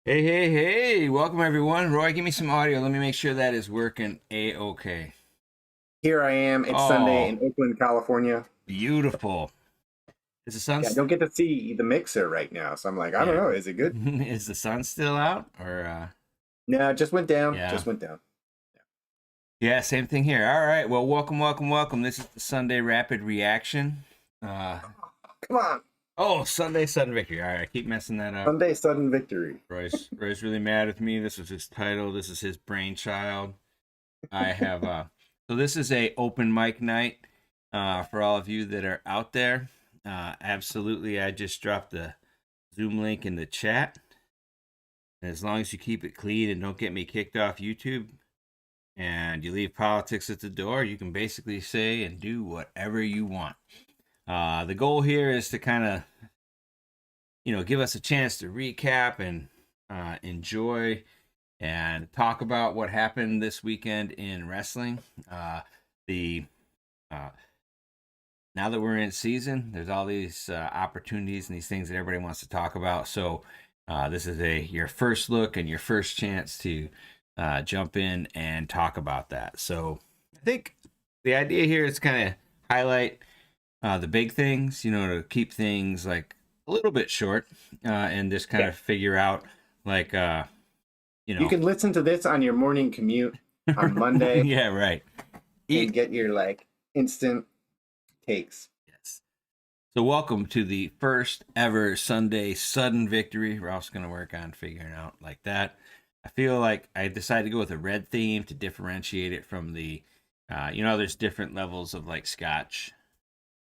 Hey, hey, hey, welcome everyone. Roy, give me some audio. Let me make sure that is working A-OK. Here I am. It's Sunday Oh, in Oakland, California. beautiful. Is the sun, Yeah, I don't get to see the mixer right now, so I'm like, I don't yeah, know. Is it good? is the sun still out or, No, it just went down. yeah. Just went down. Yeah, same thing here. All right, well, welcome, welcome, welcome. This is the Sunday Rapid Reaction. Uh, Come on, Sunday Sudden Victory. All right, I keep messing that up. Sunday sudden victory. Roy's really mad with me. This was his title. This is his brainchild. I have so this is a open mic night for all of you that are out there. Absolutely, I just dropped the Zoom link in the chat. And as long as you keep it clean and don't get me kicked off YouTube and you leave politics at the door, you can basically say and do whatever you want. The goal here is to kind of, give us a chance to recap and enjoy and talk about what happened this weekend in wrestling. The Now that we're in season, there's all these opportunities and these things that everybody wants to talk about. So this is your first look and your first chance to jump in and talk about that. So I think the idea here is kind of highlight the big things, to keep things like a little bit short and just kind Yeah, of figure out like you you know can listen to this on your morning commute on Monday yeah, right. and get your instant takes. Yes. So welcome to the first ever Sunday sudden victory. We're also going to work on figuring out like that. I feel like I decided to go with a red theme to differentiate it from the, there's different levels of like Scotch.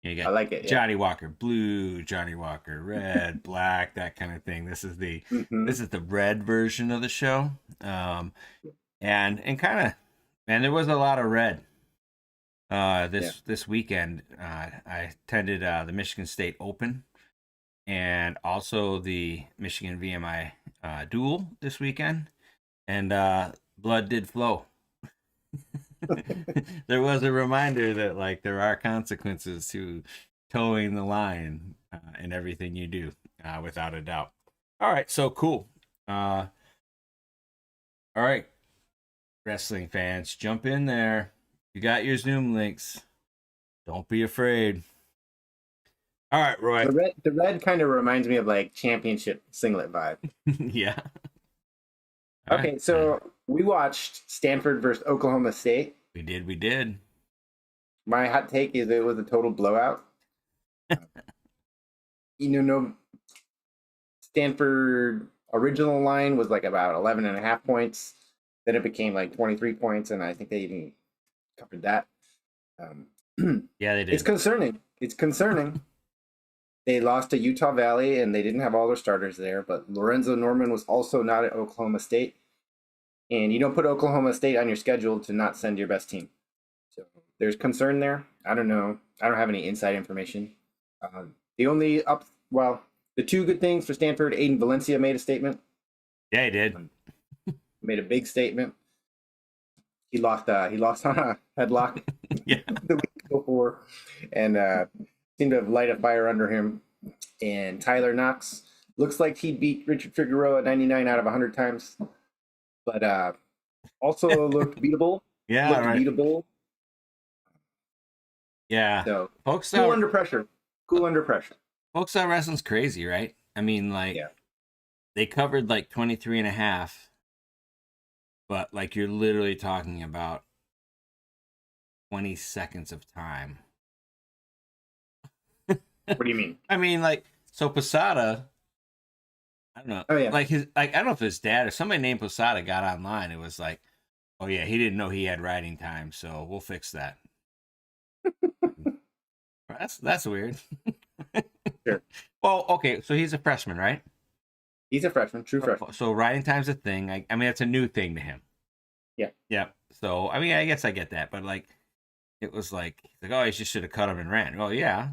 You I got like it. Yeah. Johnny Walker Blue, Johnny Walker Red, Black, that kind of thing. hmm This is the red version of the show, and kind of, man, there was a lot of red Yeah. this weekend. I attended the Michigan State Open and also the Michigan VMI duel this weekend, and blood did flow. There was a reminder that like there are consequences to towing the line in everything you do, without a doubt. All right, so cool. All right, wrestling fans, jump in there. You got your Zoom links. Don't be afraid. All right, Roy. The red kind of reminds me of championship singlet vibe. Yeah. All right. Okay, so we watched Stanford versus Oklahoma State. We did. We did. My hot take is it was a total blowout. No, Stanford original line was like about 11 and a half points. Then it became like 23 points, and I think they even covered that. Yeah, they It's did. concerning. It's concerning. They lost to Utah Valley, and they didn't have all their starters there, but Lorenzo Norman was also not at Oklahoma State. And you don't put Oklahoma State on your schedule to not send your best team. So there's concern there. I don't know. I don't have any inside information. The only the two good things for Stanford, Aiden Valencia made a statement. Yeah, he did. Made a big statement. He lost. He lost on a headlock Yeah. the week before, and seemed to have light a fire under him. And Tyler Knox looks like he beat Richard Figueroa 99 out of 100 times, but also looked beatable. Yeah, Looked right. beatable. Yeah. So Folks cool thought under pressure. Cool under pressure. folks thought wrestling's crazy, right? I mean, like Yeah. they covered like 23 and a half, but like you're literally talking about 20 seconds of time. What do you mean? I mean, like, so Posada, I don't know, Oh yeah. like I don't know if his dad or somebody named Posada got online. It was like, oh yeah, he didn't know he had riding time, so we'll fix that. That's weird. Sure. Well, okay, so he's a freshman, right? He's a freshman, true freshman. So riding time's a thing. I mean, it's a new thing to him. Yeah. Yeah. So I mean, I guess I get that, but like, it was like, oh, he just should have cut him and ran. Well, yeah,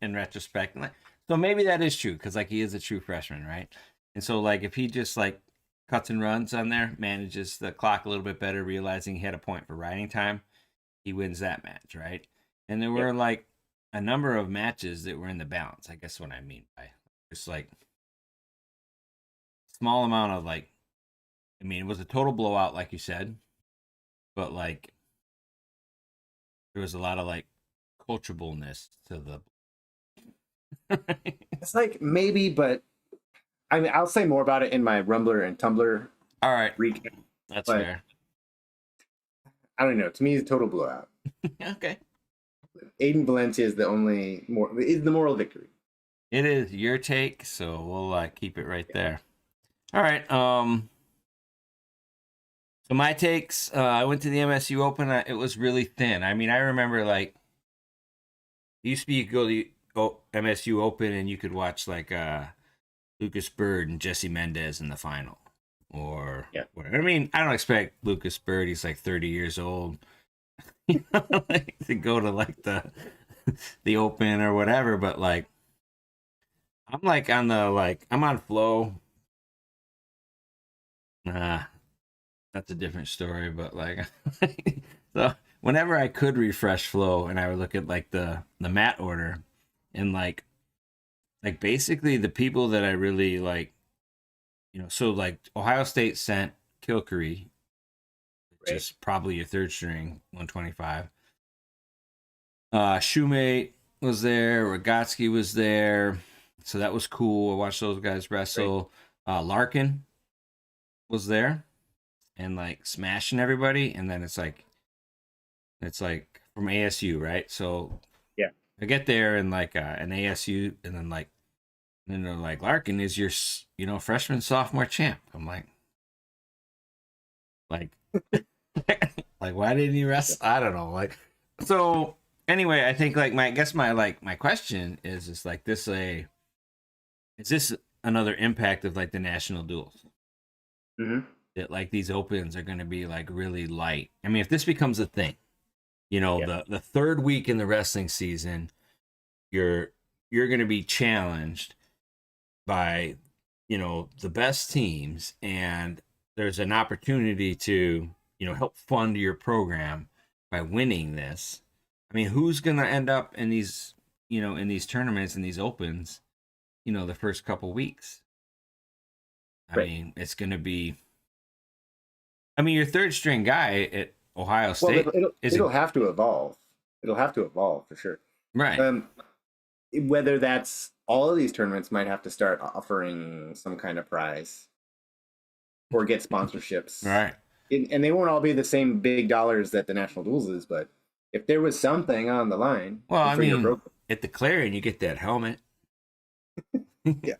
in retrospect, like, so maybe that is true because like he is a true freshman, right? And so like if he just like cuts and runs on there, manages the clock a little bit better, realizing he had a point for riding time, he wins that match, right? And there Yeah. were like a number of matches that were in the balance. I guess what I mean by just like small amount of like, I mean, it was a total blowout, like you said, but like there was a lot of like coachableness to the. It's like maybe, but I mean, I'll say more about it in my Rumbler and Tumblr All right, recap. that's But fair. I don't know. To me, it's a total blowout. Okay, Aiden Valencia is the moral victory. it is your take, so we'll keep it right there. All right. So my takes. I went to the MSU Open. It was really thin. I mean, I remember like it used to be you could go to the MSU Open and you could watch like Lucas Bird and Jesse Mendez in the final, or Yeah. whatever. I mean, I don't expect Lucas Bird. He's like 30 years old. Like, to go to like the Open or whatever, but like I'm like on the I'm on flow. That's a different story, but like so whenever I could refresh flow and I would look at like the mat order and like basically the people that I really like, so like Ohio State sent Kilkery, which is probably your third string 125. Shoemate was there, Rogotsky was there, so that was cool. I watched those guys wrestle. Larkin was there and like smashing everybody, and then it's like from ASU, right? So Yeah. I get there and like an ASU, and then they're like, Larkin is your freshman sophomore champ. I'm like like why didn't you wrestle? I don't know. Like, so anyway, I think like my question is like this is this another impact of like the national duels? Mm-hmm. That like these opens are going to be like really light. I mean, if this becomes a thing, the third week in the wrestling season, you're going to be challenged by the best teams, and there's an opportunity to help fund your program by winning this. I mean, who's going to end up in these in these tournaments and these opens the first couple weeks? I mean, it's going to be, I mean, your third string guy at Ohio State. Well, it'll have to evolve. It'll have to evolve for sure. Right. Whether that's all of these tournaments might have to start offering some kind of prize or get sponsorships. Right. And they won't all be the same big dollars that the National Duels is, but if there was something on the line. Well, I mean, at the Clarion, you get that helmet. Yeah.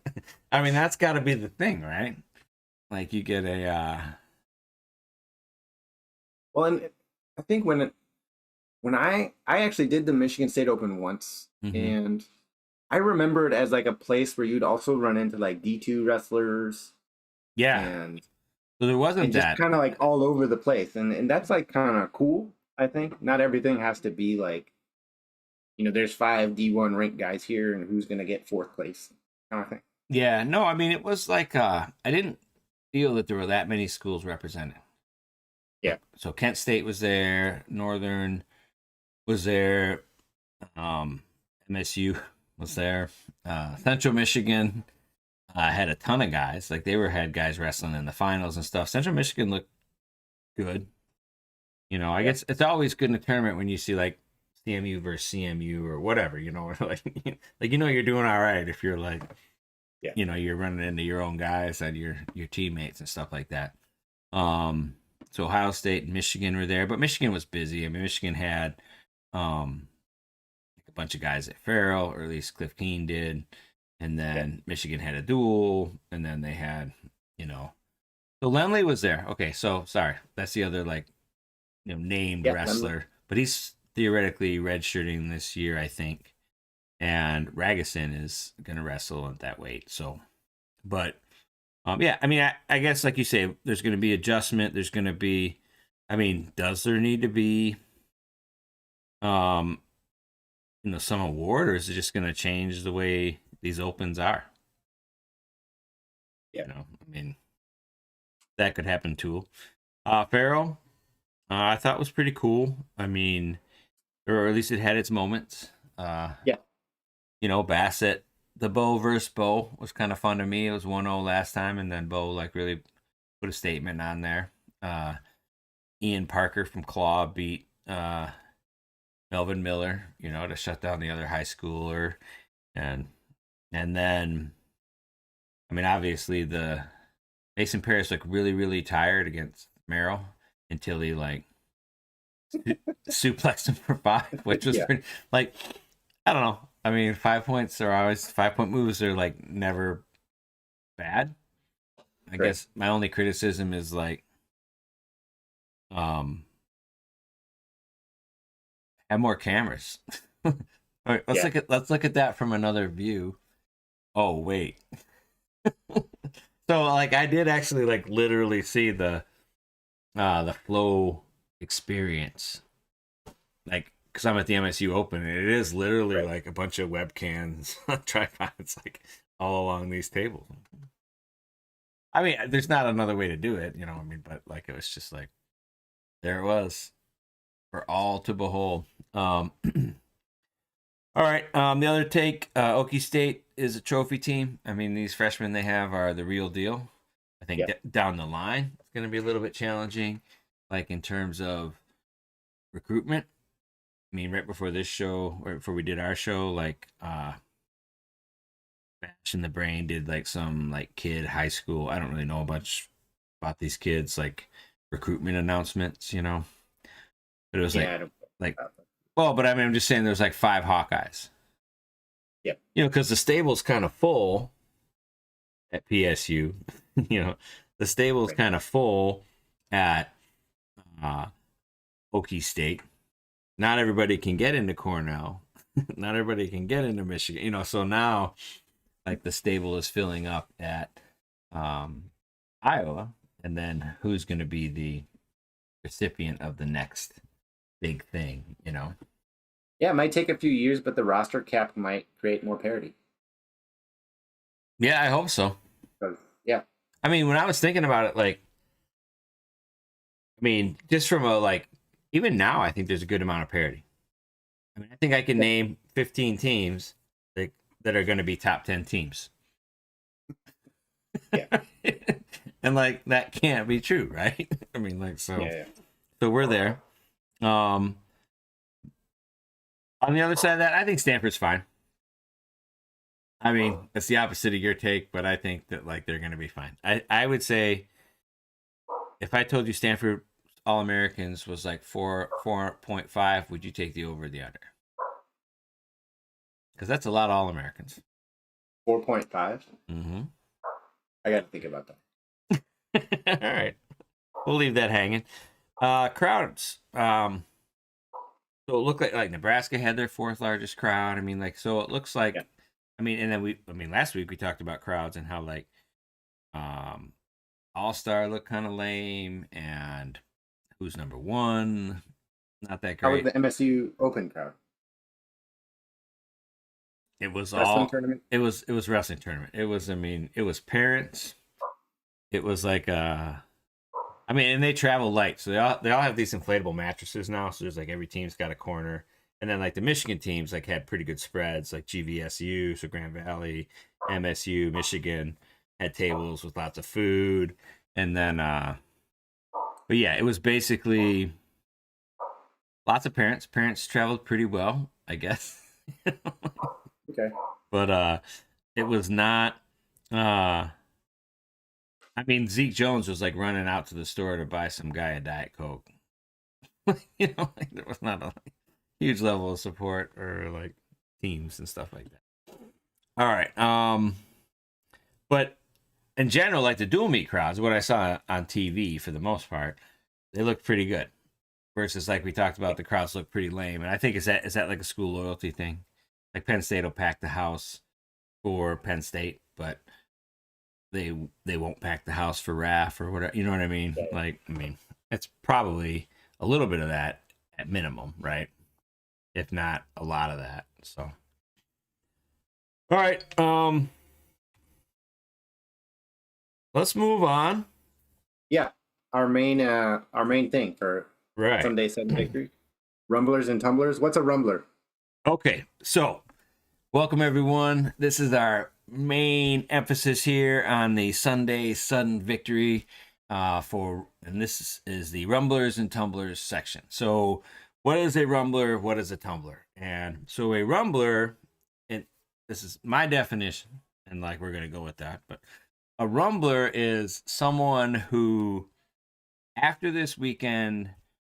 I mean, that's got to be the thing, right? Like you get Well, and I think when I actually did the Michigan State Open once, and I remember it as like a place where you'd also run into like D2 wrestlers. Yeah. And so there wasn't just that kind of like all over the place. And that's like kind of cool, I think. Not everything has to be like, there's 5 D1 ranked guys here and who's going to get 4th place kind of thing. Yeah, no, I mean, it was like, I didn't feel that there were that many schools represented. Yeah. So Kent State was there, Northern was there, MSU was there, Central Michigan had a ton of guys. Like they had guys wrestling in the finals and stuff. Central Michigan looked good. I guess it's always good in a tournament when you see like CMU versus CMU or whatever, like you're doing all right if you're like, you're running into your own guys and your teammates and stuff like that. So Ohio State and Michigan were there, but Michigan was busy. I mean, Michigan had a bunch of guys at Farrell, or at least Cliff Keen did, and then Michigan had a duel, and then they had, so Lemley was there. Okay, so sorry, that's the other like, named wrestler, Lemley. But he's theoretically redshirting this year, I think, and Ragusin is going to wrestle at that weight. So, but yeah, I mean, I guess like you say, there's going to be adjustment. There's going to be, I mean, does there need to be, some award, or is it just going to change the way these opens are? Yeah, I mean, that could happen too. Farrell, I thought was pretty cool. I mean, or at least it had its moments. Yeah. Bassett the Bo versus Bo was kind of fun to me. It was 1-0 last time, and then Bo like really put a statement on there. Ian Parker from Claw beat Melvin Miller, to shut down the other high schooler, and then, I mean, obviously the Mason Paris looked really, really tired against Merrill until he like suplexed him for 5, which was Yeah. pretty, like, I don't know. I mean, 5 points are always 5-point moves are like never bad. I Right. guess my only criticism is like, have more cameras. All right, Yeah. let's look at that from another view. Oh wait. So like I did actually like literally see the flow experience, like because I'm at the MSU Open, and it is literally Right. like a bunch of webcams on tripods like all along these tables. I mean, there's not another way to do it, you know what I mean? But like it was just like there it was for all to behold. All right. The other take, Okie State is a trophy team. I mean, these freshmen they have are the real deal. I think Yeah. down the line, it's going to be a little bit challenging, like in terms of recruitment. I mean, right before this show, right before we did our show, like Bash in the Brain did like some like kid high school. I don't really know much about these kids, like recruitment announcements, But it was Yeah. I don't. like, well, but I mean, I'm just saying there's like 5 Hawkeyes. Yeah. Because the stable's kind of full at PSU. The stable's Right. kind of full at Okie State. Not everybody can get into Cornell. Not everybody can get into Michigan. So now, like, the stable is filling up at Iowa. And then who's going to be the recipient of the next big thing, Yeah, it might take a few years, but the roster cap might create more parity. Yeah, I hope so. Yeah. I mean, when I was thinking about it, like, I mean, just from a, like, even now, I think there's a good amount of parity. I mean, I think I can name 15 teams that are going to be top 10 teams. Yeah. And, like, that can't be true, right? I mean, like, so. Yeah. So we're there. On the other side of that, I think Stanford's fine. I mean, it's the opposite of your take, but I think that like they're going to be fine. I would say if I told you Stanford All Americans was like 4.5, would you take the over or the under? Because that's a lot of All Americans. 4.5. Mm-hmm. I got to think about that. All right, we'll leave that hanging. Crowds. So it looked like Nebraska had their 4th largest crowd. I mean, like, so it looks like. Yeah. I mean, and then last week we talked about crowds and how like, All Star looked kind of lame, and who's number 1? Not that How was great. the MSU Open crowd? It was Wrestling all. tournament? It was wrestling tournament. It was. I mean, it was parents. It was like I mean, and they travel light, so they all have these inflatable mattresses now. So there's like every team's got a corner, and then like the Michigan teams like had pretty good spreads, like GVSU, so Grand Valley, MSU, Michigan had tables with lots of food, and then but yeah, it was basically lots of parents. Parents traveled pretty well, I guess. Okay. But it was not. I mean, Zeke Jones was like running out to the store to buy some guy a Diet Coke. Like, there was not a huge level of support or like teams and stuff like that. All right. But in general, like the dual meet crowds, what I saw on TV for the most part, they looked pretty good. Versus like we talked about, the crowds look pretty lame. And I think is that like a school loyalty thing? Like Penn State will pack the house for Penn State, but they won't pack the house for RAF or whatever. You know what I mean? Yeah. Like, I mean, it's probably a little bit of that at minimum, right? If not a lot of that. So, all right. Let's move on. Yeah. Our main thing for Right. Sunday 7 Victory. Rumblers and tumblers. What's a rumbler? Okay. So Welcome, everyone. This is our main emphasis here on the Sunday sudden victory and this is the rumblers and tumblers section. So, what is a rumbler? What is a tumbler? And so, a rumbler, and this is my definition, and like we're going to go with that, but a rumbler is someone who, after this weekend,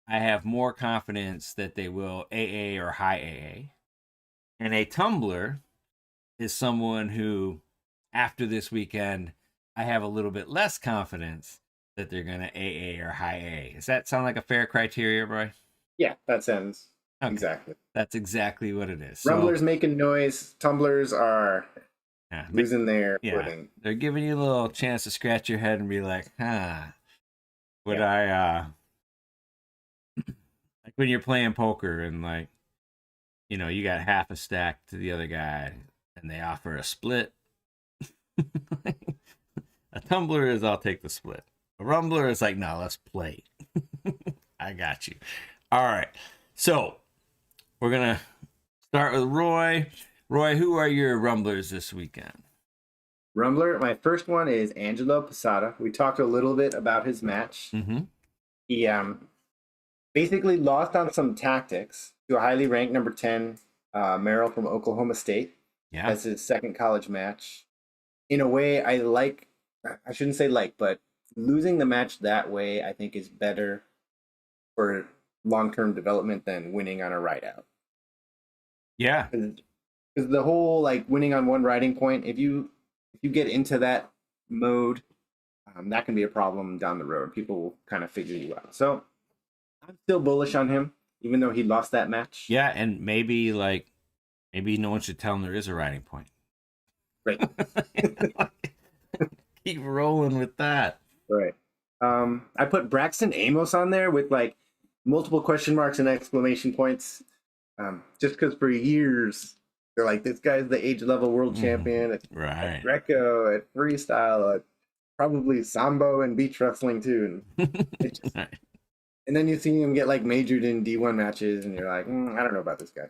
I have more confidence that they will AA or high AA. And a tumbler is someone who, after this weekend, I have a little bit less confidence that they're going to AA or high A. Does that sound like a fair criteria, Roy? Yeah, that sounds Okay. exactly. That's exactly what it is. Rumblers making noise. Tumblers are losing their footing. They're giving you a little chance to scratch your head and be like, would I, like when you're playing poker and like, you know, you got half a stack to the other guy and they offer a split. A tumbler is I'll take the split. A rumbler is like, no, let's play. I got you. All right. So we're going to start with Roy. Roy, who are your rumblers this weekend? Rumbler, my first one is Angelo Posada. We talked a little bit about his match. Mm-hmm. He basically lost on some tactics to a highly ranked number 10 Merrill from Oklahoma State. Yeah. As his second college match. In a way, I shouldn't say but losing the match that way, I think, is better for long-term development than winning on a ride-out. Yeah. Because the whole, like, winning on one riding point, if you get into that mode, that can be a problem down the road. People will kind of figure you out. So I'm still bullish on him, even though he lost that match. Yeah, and maybe no one should tell him there is a riding point. Right. Keep rolling with that. Right. I put Braxton Amos on there with like multiple question marks and exclamation points. Just because for years they're like, this guy's the age level world champion at Greco, at freestyle, at probably Sambo and beach wrestling too. And, and then you see him get like majored in D1 matches, and you're like, I don't know about this guy.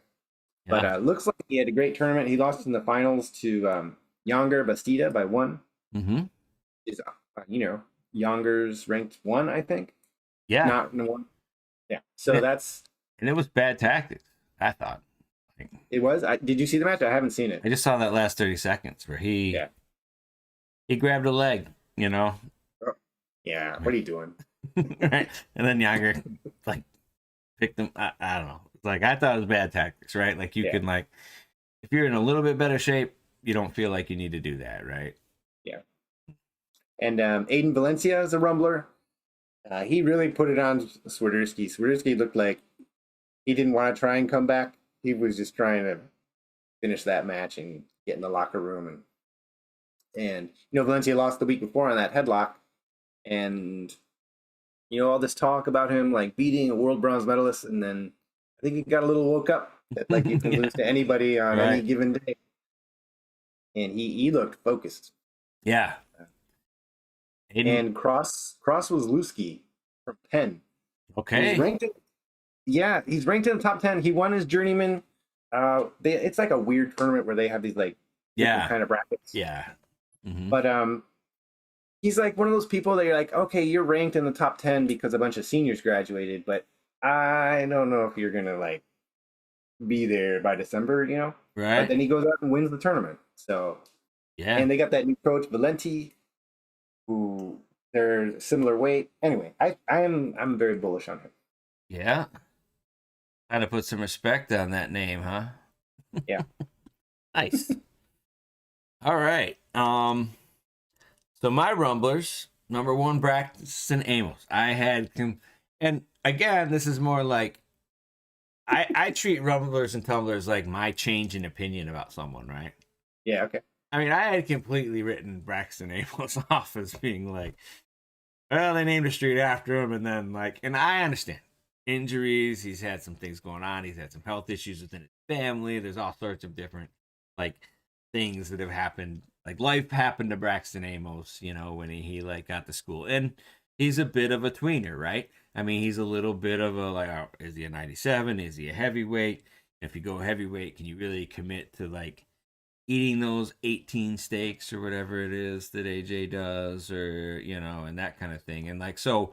Yeah. But looks like he had a great tournament. He lost in the finals to Younger Bastida by 1. Mm-hmm. Is Younger's ranked 1, I think. Yeah. Not 1. Yeah. So that's. And it was bad tactics, I thought. It was. Did you see the match? I haven't seen it. I just saw that last 30 seconds where he grabbed a leg, you know. Yeah. What are you doing? Right. And then Younger like picked him. I don't know. Like, I thought it was bad tactics, right? Like, you can, like, if you're in a little bit better shape, you don't feel like you need to do that, right? Yeah. And Aiden Valencia is a rumbler. He really put it on Swiderski. Swiderski looked like he didn't want to try and come back. He was just trying to finish that match and get in the locker room. And Valencia lost the week before on that headlock. And, all this talk about him, like, beating a world bronze medalist, and then I think he got a little woke up that like you can lose to anybody on any given day. And he looked focused. Yeah. And Cross was Lusky from 10. Okay. He's ranked in the top 10. He won his journeyman. It's like a weird tournament where they have these like different kind of brackets. Yeah. Mm-hmm. But he's like one of those people that you're like, okay, you're ranked in the top 10 because a bunch of seniors graduated, but I don't know if you're gonna like be there by December, Right. But then he goes out and wins the tournament. So yeah. And they got that new coach Valenti, who they're similar weight. Anyway, I'm very bullish on him. Yeah. Had to put some respect on that name, huh? Yeah. Nice. All right. So my rumblers, number 1, Braxton Amos. I had and again, this is more like I treat rumblers and tumblers like my change in opinion about someone, right? Yeah, okay. I mean, I had completely written Braxton Amos off as being like, well, they named a street after him, and then and I understand injuries. He's had some things going on. He's had some health issues within his family. There's all sorts of different things that have happened. Like, life happened to Braxton Amos, when he got to school, and he's a bit of a tweener, right? I mean, he's a little bit of a is he a 97? Is he a heavyweight? If you go heavyweight, can you really commit to eating those 18 steaks or whatever it is that AJ does, or and that kind of thing. And like, so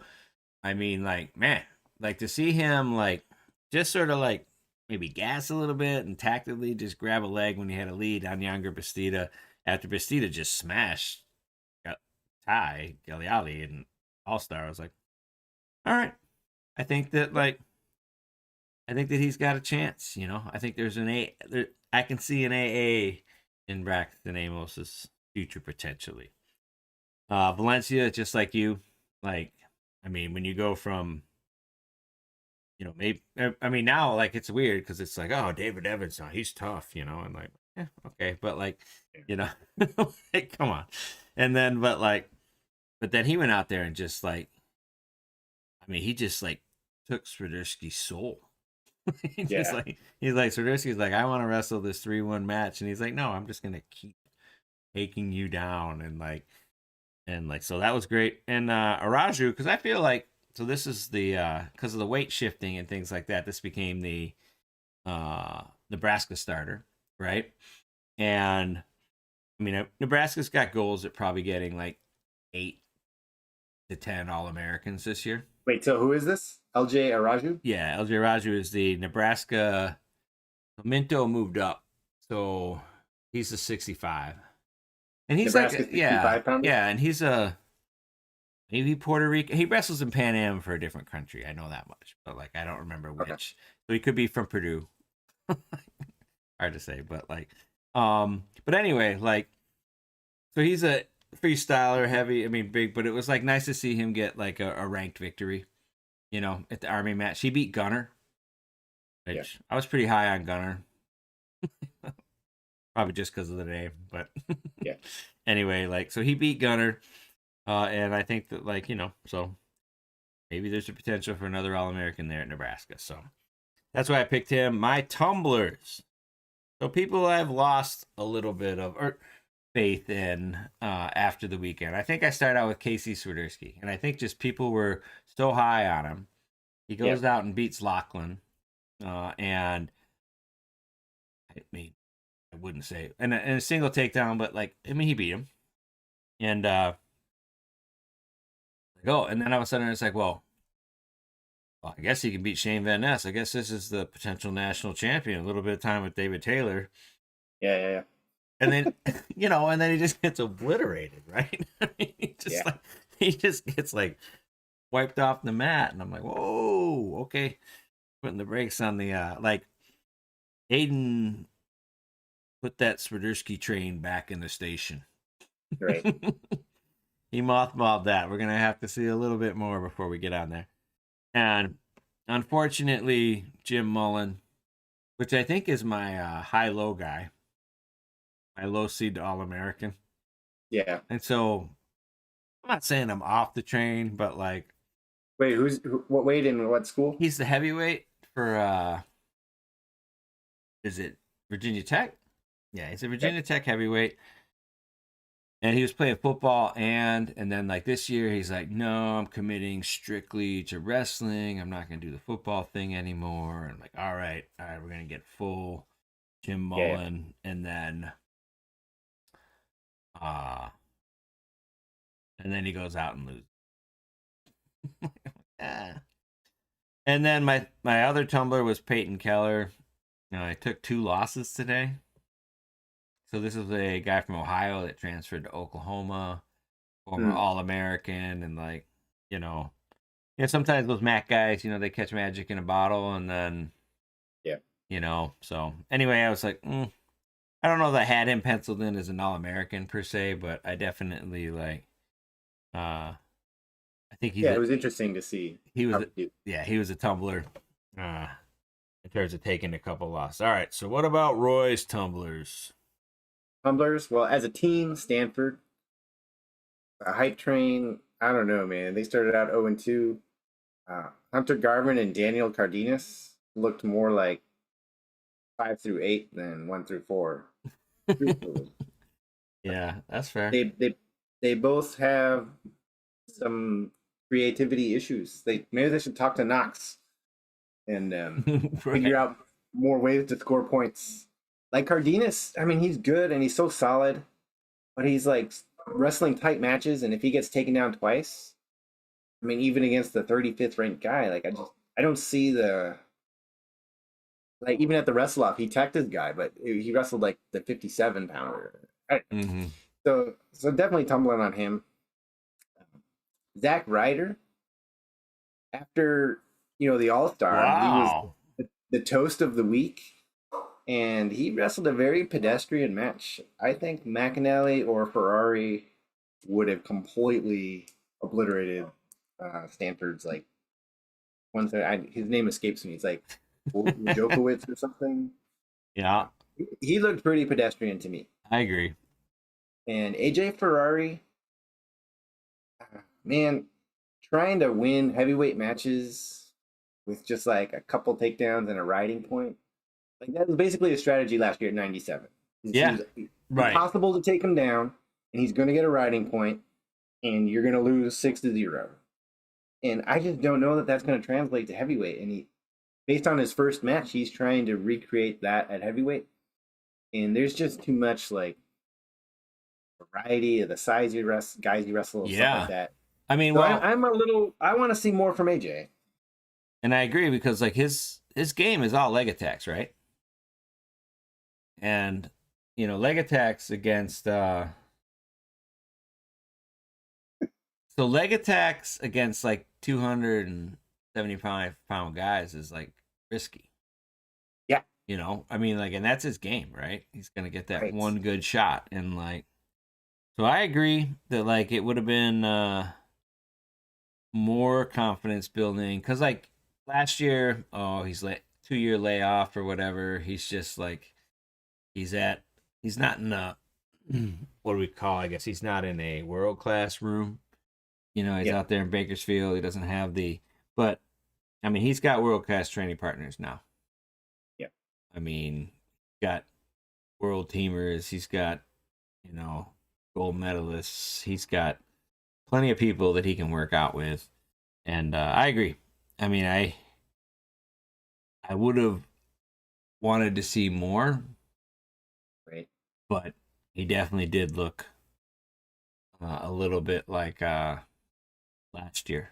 I mean, like, man, like to see him like just sort of like maybe gas a little bit and tactically just grab a leg when he had a lead on younger Bastida after Bastida just smashed Ty Galeali and All Star. I was like, all right, I think that he's got a chance. I think there's I can see an AA in Braxton Amos's future potentially. Valencia, just like you, like, I mean, when you go from, maybe, I mean, now, like, it's weird because it's like, oh, David Evans, he's tough, and like, okay, but like, you know, like, come on. And then, but then he went out there and just like, I mean, he just like took Swiderski's soul. He's like Swiderski's like, I want to wrestle this 3-1 match, and he's like, no, I'm just gonna keep taking you down, and so that was great. And Araju, because I feel like, so this is the because of the weight shifting and things like that, this became the Nebraska starter, right? And I mean, Nebraska's got goals at probably getting like 8 to 10 All-Americans this year. Wait, so who is this? LJ Araju? Yeah, LJ Araju is the Nebraska. Minto moved up, so he's a 65, and he's Nebraska like, yeah, pounder? yeah, and he's a maybe Puerto Rican. He wrestles in Pan Am for a different country. I know that much, but like I don't remember which. Okay. So he could be from Purdue. Hard to say, but like, but anyway, like, so he's a freestyler, heavy. I mean, big, but it was like nice to see him get like a ranked victory, at the Army match. He beat Gunner, which I was pretty high on Gunner. Probably just because of the name, but yeah. Anyway, like, so he beat Gunner, and I think that, like, so maybe there's a potential for another All-American there at Nebraska. So that's why I picked him. My tumblers. So people I've lost a little bit of faith in after the weekend. I think I started out with Casey Swiderski, and I think just people were so high on him. He goes out and beats Lachlan, and I mean, I wouldn't say and a single takedown, but like, I mean, he beat him, and and then all of a sudden it's like, well, I guess he can beat Shane Van Ness. I guess this is the potential national champion. A little bit of time with David Taylor. Yeah. And then, and then he just gets obliterated, right? I mean, he just gets like wiped off the mat, and I'm like, whoa, okay. Putting the brakes on the like, Aiden put that Swiderski train back in the station. Right. He mothballed that. We're gonna have to see a little bit more before we get on there. And unfortunately, Jim Mullen, which I think is my high-low guy, my low seed All-American. Yeah. And so I'm not saying I'm off the train, but like, wait, what weight and what school? He's the heavyweight for is it Virginia Tech? Yeah, he's a Virginia Tech heavyweight. And he was playing football, and then like this year he's like, no, I'm committing strictly to wrestling. I'm not gonna do the football thing anymore. And I'm like, all right, we're gonna get full Jim Mullen, and then he goes out and loses. And then my other tumbler was Peyton Keller. I took 2 losses today. So this is a guy from Ohio that transferred to Oklahoma, former All-American, and like, sometimes those MAC guys, they catch magic in a bottle, and then, so anyway, I was like, I don't know that I had him penciled in as an All-American per se, but I definitely like, I think it was interesting to see. He was a tumbler, in terms of taking a couple losses. All right, so what about Roy's tumblers? Tumblers, well, as a team, Stanford, a hype train. I don't know, man. They started out 0-2. Hunter Garvin and Daniel Cardenas looked more like 5 through 8 than 1 through 4. Yeah, that's fair. They both have some creativity issues. Maybe they should talk to Knox and figure out more ways to score points. like Cardenas, I mean, he's good and he's so solid, but he's like wrestling tight matches, and if he gets taken down twice, I mean, even against the 35th ranked guy, like I don't see the like even at the wrestle off, he teched his guy, but he wrestled like the 57 pounder. Mm-hmm. So definitely tumbling on him. Zach Ryder, after the All Star, he was Wow. the toast of the week, and he wrestled a very pedestrian match. I think McAnally or Ferrari would have completely obliterated Stanford's like one thing. His name escapes me. It's like Jokowitz or something. Yeah, He looked pretty pedestrian to me. I agree. And AJ Ferrari, man, trying to win heavyweight matches with just like a couple takedowns and a riding point, like that was basically a strategy last year at 97. Yeah, right. Impossible to take him down, and he's going to get a riding point, and you're going to lose 6-0. And I just don't know that that's going to translate to heavyweight. And based on his first match, he's trying to recreate that at heavyweight, and there's just too much like variety of the size you guys you wrestle, stuff Yeah. like that. I mean, So well, I'm a little. I want to see more from AJ. and I agree because like his game is all leg attacks, right? And leg attacks against so leg attacks against like 275-pound guys is like risky. Yeah. I mean, like, and that's his game, right? He's gonna get that Right. one good shot, and like, so I agree that like it would have been more confidence building because like last year, oh, he's 2-year layoff or whatever. He's just like he's not in a what do we call? I guess he's not in a world class room. He's Yeah. out there in Bakersfield. He doesn't have but I mean, he's got world class training partners now. Yeah. I mean, got world teamers. He's got, gold medalists. He's got plenty of people that he can work out with. And I agree. I mean, I would have wanted to see more, Right. but he definitely did look a little bit like last year.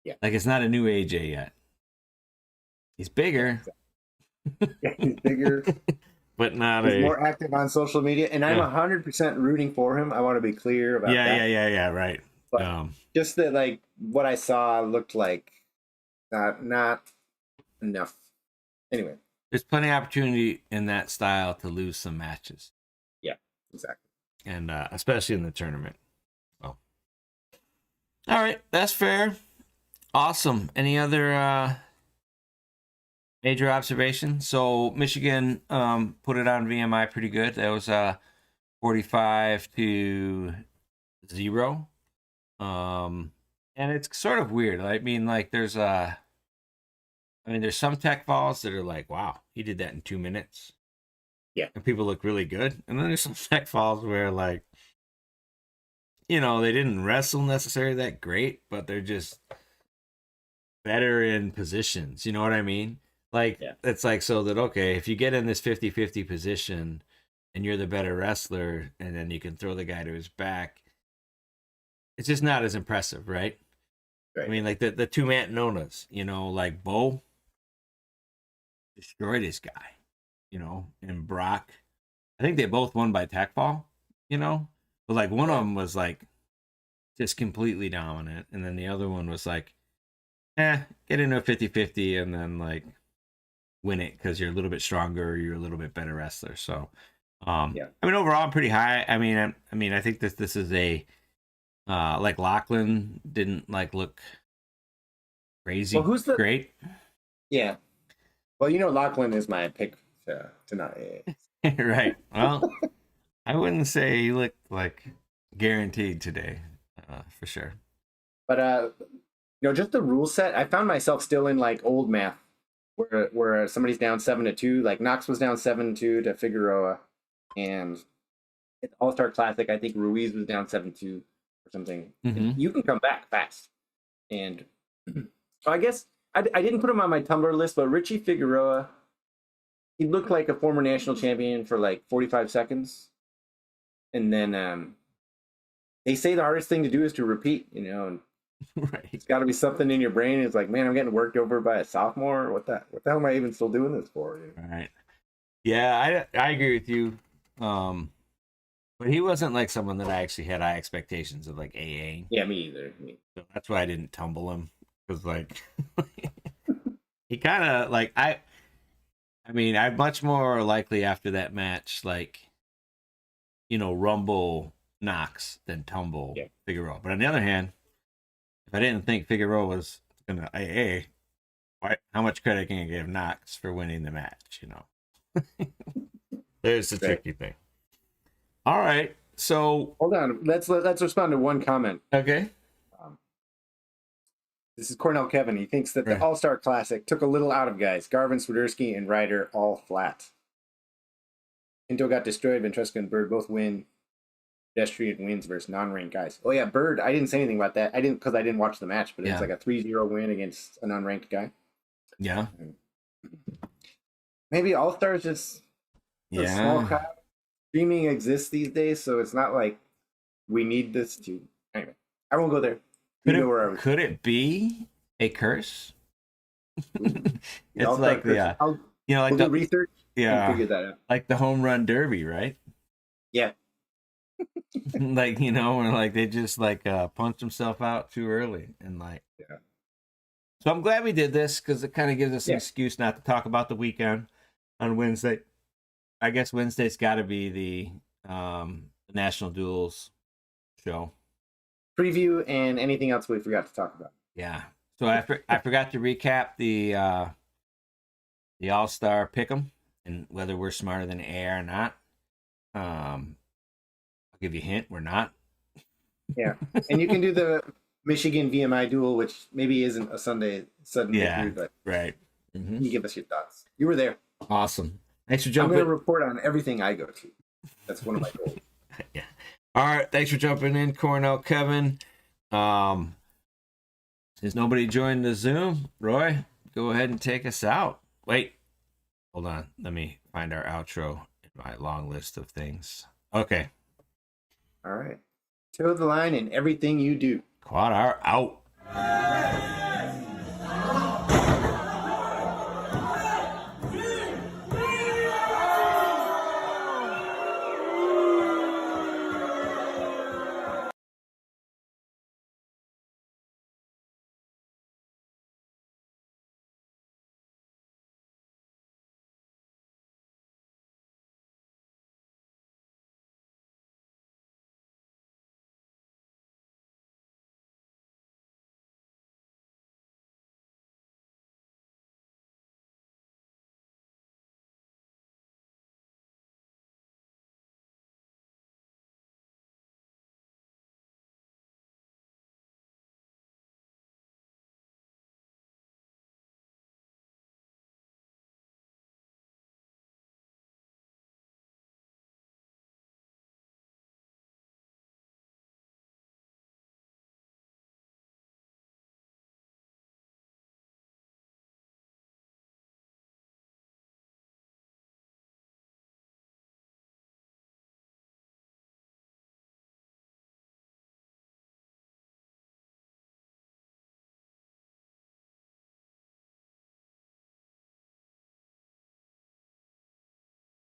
Yeah. Like it's not a new AJ yet. He's bigger. Yeah, he's bigger. But not He's more active on social media, and I'm 100% rooting for him. I want to be clear about that. Yeah, right. But just that, like what I saw looked like not enough. Anyway. There's plenty of opportunity in that style to lose some matches. Yeah, exactly. And especially in the tournament. Well, all right, that's fair. Awesome. Any other major observations? So Michigan put it on VMI pretty good. That was 45-0. And it's sort of weird. I mean, like there's some tech falls that are like, wow, he did that in 2 minutes. Yeah. And people look really good. And then there's some tech falls where like, they didn't wrestle necessarily that great, but they're just better in positions. You know what I mean? Like, It's like, so that, okay, if you get in this 50-50 position and you're the better wrestler and then you can throw the guy to his back, it's just not as impressive, right? I mean, like the two Mantanonas, like Bo destroyed his guy, and Brock. I think they both won by tech fall, but like one of them was like just completely dominant, and then the other one was like, get into a 50-50 and then like win it because you're a little bit stronger, or you're a little bit better wrestler. So, I mean, overall, I'm pretty high. I mean, I think this is a like Lachlan didn't like look crazy. Well, great? Yeah. Well, Lachlan is my pick tonight. Right. Well, I wouldn't say he looked like guaranteed today, for sure. But just the rule set, I found myself still in like old math, where somebody's down 7-2. Like Knox was down 7-2 to Figueroa, and at All Star Classic, I think Ruiz was down 7-2 or something. Mm-hmm. You can come back fast, and so I guess I didn't put him on my Tumblr list, but Richie Figueroa, he looked like a former national champion for like 45 seconds, and then they say the hardest thing to do is to repeat. And Right. it's got to be something in your brain. It's like, man, I'm getting worked over by a sophomore. What the hell am I even still doing this for? Right. Yeah, I agree with you. But he wasn't like someone that I actually had high expectations of, like AA. Yeah, me either. So that's why I didn't tumble him, because like he kind of like I mean, I'm much more likely after that match, like, rumble Knox than tumble Figueroa. But on the other hand, if I didn't think Figueroa was gonna AA, how much credit can you give Knox for winning the match? There's the tricky thing. All right, so hold on. Let's respond to one comment. Okay. This is Cornell Kevin. He thinks that the All-Star Classic took a little out of guys. Garvin, Swiderski, and Ryder all flat. Pinto got destroyed. Ventresca and Bird both win. Pedestrian wins versus non-ranked guys. Oh yeah, Bird. I didn't say anything about that. I didn't watch the match, but it's like a 3-0 win against a non-ranked guy. Yeah. Maybe All-Stars just a small crowd. Streaming exists these days, so it's not like we need this to. Anyway, I won't go there. Could it be a curse? It's like I'll do research. Yeah, and figure that out. Like the home run derby, right? Yeah. Like when like they just like punched himself out too early, and like So I'm glad we did this, because it kind of gives us an excuse not to talk about the weekend on Wednesday. I guess Wednesday's got to be the National Duels show. Preview and anything else we forgot to talk about. Yeah. So I forgot to recap the All-Star Pick'em and whether we're smarter than AI or not. I'll give you a hint. We're not. Yeah. And you can do the Michigan VMI duel, which maybe isn't a sudden victory, but right. Mm-hmm. You give us your thoughts. You were there. Awesome. Thanks for jumping. I'm going to report on everything I go to. That's one of my goals. Yeah. All right. Thanks for jumping in, Cornell Kevin. Since nobody joined the Zoom, Roy, go ahead and take us out. Wait. Hold on. Let me find our outro in my long list of things. Okay. All right. Toe the line in everything you do. QuadR out.